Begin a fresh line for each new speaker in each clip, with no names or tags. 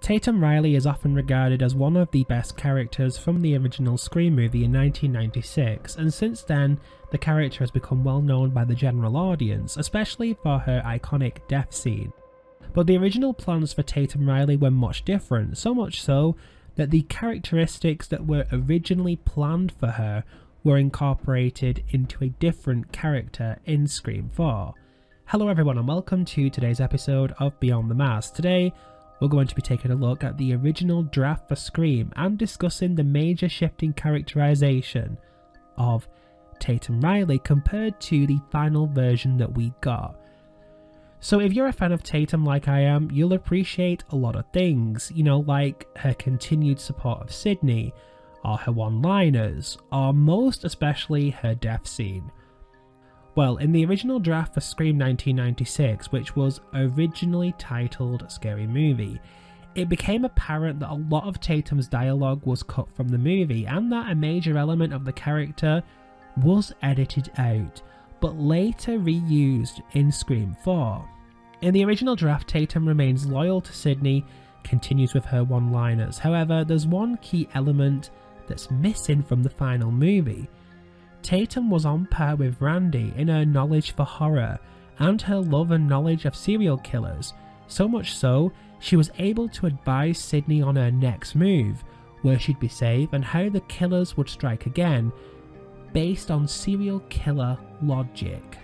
Tatum Riley is often regarded as one of the best characters from the original Scream movie in 1996, and since then, the character has become well known by the general audience, especially for her iconic death scene. But the original plans for Tatum Riley were much different, so much so that the characteristics that were originally planned for her were incorporated into a different character in Scream 4. Hello everyone and welcome to today's episode of Beyond the Mask. Today, we're going to be taking a look at the original draft for Scream and discussing the major shifting characterization of Tatum Riley compared to the final version that we got. So if you're a fan of Tatum like I am, you'll appreciate a lot of things, like her continued support of Sydney, or her one-liners, or most especially her death scene. Well, in the original draft for Scream 1996, which was originally titled Scary Movie, it became apparent that a lot of Tatum's dialogue was cut from the movie and that a major element of the character was edited out, but later reused in Scream 4. In the original draft, Tatum remains loyal to Sydney, continues with her one-liners. However, there's one key element that's missing from the final movie. Tatum was on par with Randy in her knowledge for horror and her love and knowledge of serial killers, so much so she was able to advise Sydney on her next move, where she'd be safe and how the killers would strike again, based on serial killer logic.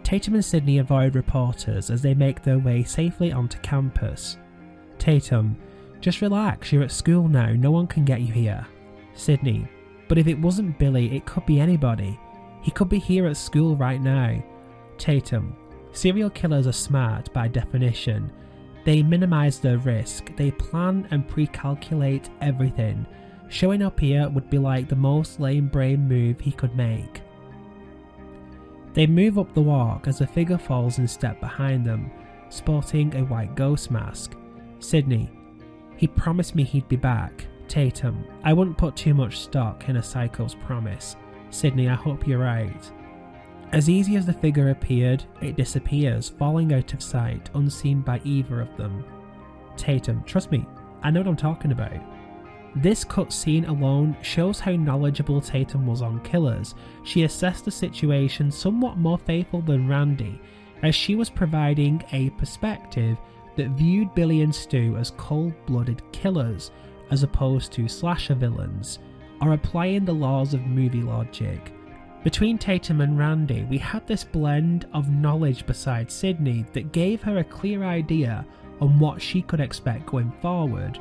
Tatum and Sydney avoid reporters as they make their way safely onto campus. Tatum: just relax, you're at school now, no one can get you here. Sydney: but if it wasn't Billy, it could be anybody. He could be here at school right now. Tatum: serial killers are smart by definition. They minimize their risk, they plan and pre-calculate everything. Showing up here would be like the most lame brain move he could make. They move up the walk as a figure falls in step behind them, sporting a white ghost mask. Sydney: he promised me he'd be back. Tatum: I wouldn't put too much stock in a psycho's promise. Sydney: I hope you're right. As easy as the figure appeared, it disappears, falling out of sight, unseen by either of them. Tatum: trust me, I know what I'm talking about. This cutscene alone shows how knowledgeable Tatum was on killers. She assessed the situation somewhat more faithful than Randy, as she was providing a perspective that viewed Billy and Stu as cold-blooded killers, as opposed to slasher villains, or applying the laws of movie logic. Between Tatum and Randy, we had this blend of knowledge besides Sydney that gave her a clear idea on what she could expect going forward.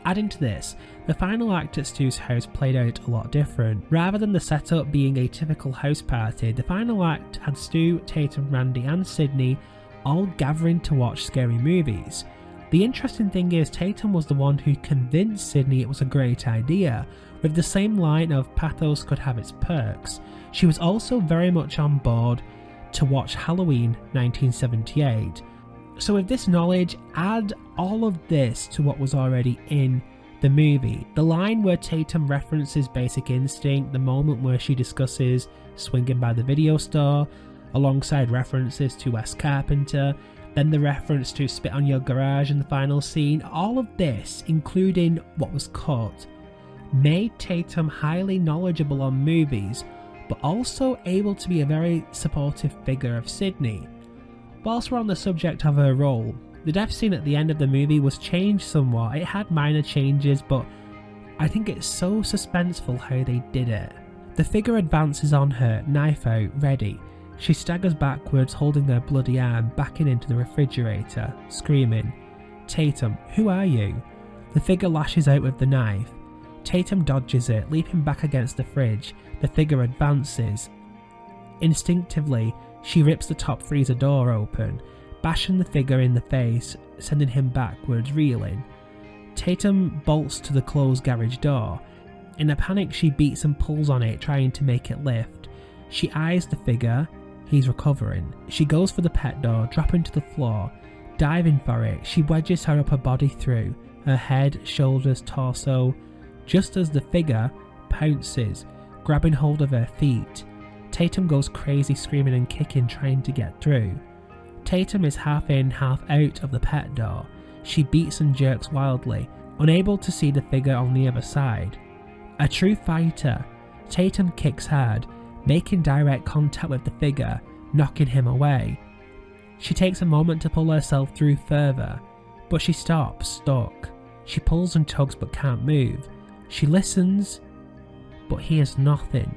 Adding to this, the final act at Stu's house played out a lot different. Rather than the setup being a typical house party, the final act had Stu, Tatum, Randy and Sydney all gathering to watch scary movies. The interesting thing is Tatum was the one who convinced Sydney it was a great idea, with the same line of pathos could have its perks. She was also very much on board to watch Halloween 1978. So with this knowledge, add all of this to what was already in the movie. The line where Tatum references Basic Instinct, the moment where she discusses swinging by the video store, alongside references to Wes Carpenter, then the reference to Spit on Your Garage in the final scene, all of this, including what was cut, made Tatum highly knowledgeable on movies, but also able to be a very supportive figure of Sydney. Whilst we're on the subject of her role, the death scene at the end of the movie was changed somewhat. It had minor changes, but I think it's so suspenseful how they did it. The figure advances on her, knife out, ready. She staggers backwards, holding her bloody arm, backing into the refrigerator, screaming, Tatum, who are you? The figure lashes out with the knife. Tatum dodges it, leaping back against the fridge. The figure advances. Instinctively, she rips the top freezer door open, bashing the figure in the face, sending him backwards, reeling. Tatum bolts to the closed garage door. In a panic, she beats and pulls on it, trying to make it lift. She eyes the figure. He's recovering. She goes for the pet door, dropping to the floor. Diving for it, she wedges her upper body through, her head, shoulders, torso, just as the figure pounces, grabbing hold of her feet. Tatum goes crazy, screaming and kicking, trying to get through. Tatum is half in, half out of the pet door. she beats and jerks wildly, unable to see the figure on the other side. A true fighter, Tatum kicks hard, making direct contact with the figure, knocking him away. She takes a moment to pull herself through further, but she stops, stuck. She pulls and tugs but can't move. She listens, but hears nothing.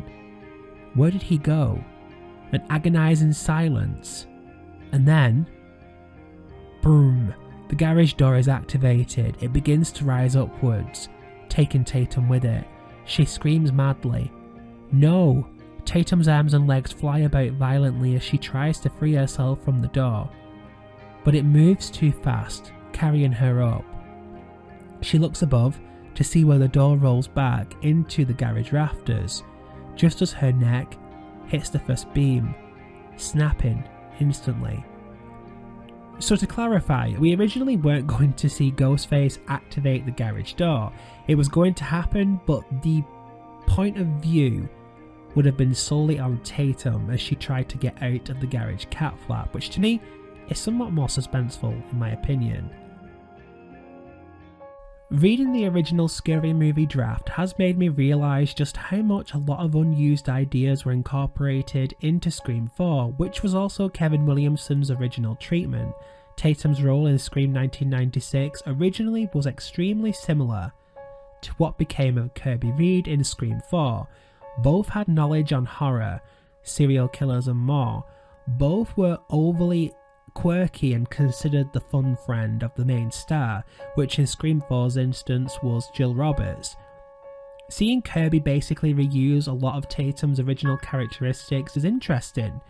Where did he go? An agonizing silence. And then, boom, the garage door is activated. It begins to rise upwards, taking Tatum with it. She screams madly. No! Tatum's arms and legs fly about violently as she tries to free herself from the door. But it moves too fast, carrying her up. She looks above to see where the door rolls back into the garage rafters, just as her neck hits the first beam, snapping instantly. So to clarify, we originally weren't going to see Ghostface activate the garage door. It was going to happen, but the point of view would have been solely on Tatum as she tried to get out of the garage cat flap, which to me is somewhat more suspenseful in my opinion. Reading the original Scary Movie draft has made me realise just how much a lot of unused ideas were incorporated into Scream 4, which was also Kevin Williamson's original treatment. Tatum's role in Scream 1996 originally was extremely similar to what became of Kirby Reed in Scream 4. Both had knowledge on horror, serial killers and more. Both were overly quirky and considered the fun friend of the main star, which in Scream 4's instance was Jill Roberts. Seeing Kirby basically reuse a lot of Tatum's original characteristics is interesting.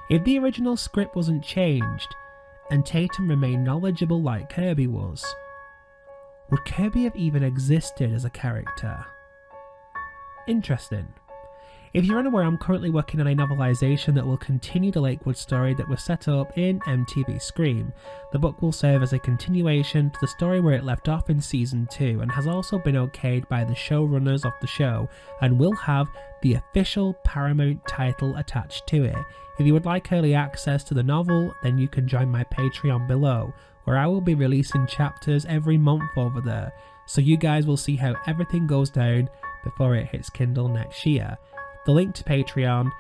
If the original script wasn't changed, and Tatum remained knowledgeable like Kirby was, would Kirby have even existed as a character? Interesting. If you're unaware, I'm currently working on a novelisation that will continue the Lakewood story that was set up in MTV Scream. The book will serve as a continuation to the story where it left off in Season 2 and has also been okayed by the showrunners of the show and will have the official Paramount title attached to it. If you would like early access to the novel, then you can join my Patreon below, where I will be releasing chapters every month over there, so you guys will see how everything goes down before it hits Kindle next year. The link to Patreon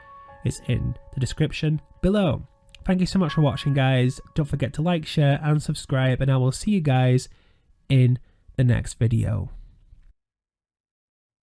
is in the description below. Thank you so much for watching, guys. Don't forget to like, share and subscribe, and I will see you guys in the next video.